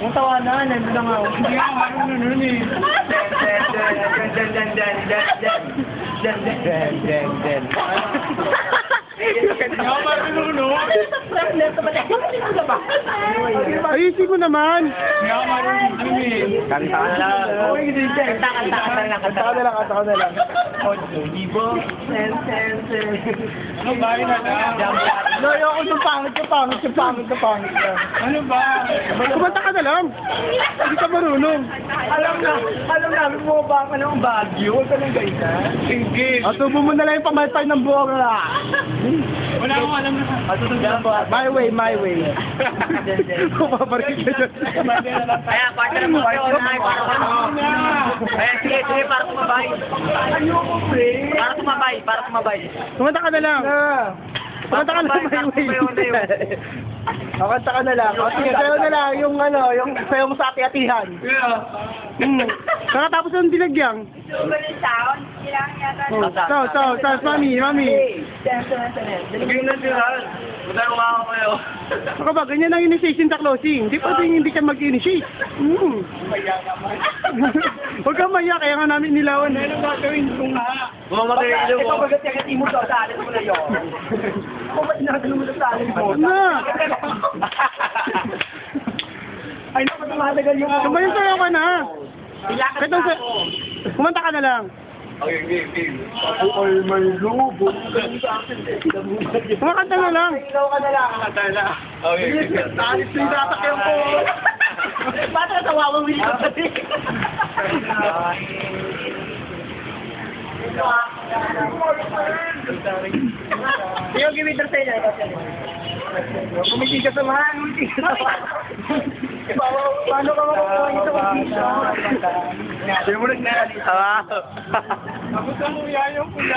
Ang tawanan, nandun lang ako. Hindi ako marunong nun eh. Den. Hindi ako marunong nun. Ayusin mo naman. Hindi ako marunong nun eh. Kanta ka na lang. Kanta ka na lang. Ibo. Ano ba yun na? No, ayoko yung pangit. Ano ba? Kumanta ka na lang. Hindi ka marunong. Alam namin mo ba ka ng Baguio? Huwag ka ng ganyan. Sige. Atubo mo na lang yung pamalpay ng buhok na. Wala akong alam na. My way. Kumabarik ka dyan. Kaya, partner mo kayo. Kaya, sige, para tumabay. Ayoko, pre. Para tumabay. Kumanta ka na lang. Kumanta ka na lang, my way. Kumanta ka na lang. O, sige, sayo na lang yung sayo mo sa ati-atihan. Kakatapos ng dilagyang. Sa, mami. Sige na sila. Magdaro nga ako kayo. Baka ba, ganyan ang initiation sa closing. Hindi pa hindi ka mag-initiate. Huwag kang maya, kaya nga namin nilawan. Ano gagawin ko nga? Ito bagat-yagat mo sa alis mo na yun. Kung ba't nagano mo sa alis mo? Na! Ay, naku, tumatagal yung... Kumayin sa'yo ka na. Ilakas Ito, na ako. kumanta ka na lang. Ako ay may lubo. Kumakanta na lang. Ikaw ka na lang. Alis na yung sasakyan ko. Ba't ka tawawang wili ka pati? Yung gimitar sa inyo. Kumiti ka sa mahal. Paano ka makukuha ito? Hindi mo nagnakalita. Tapos ang uya yung pula.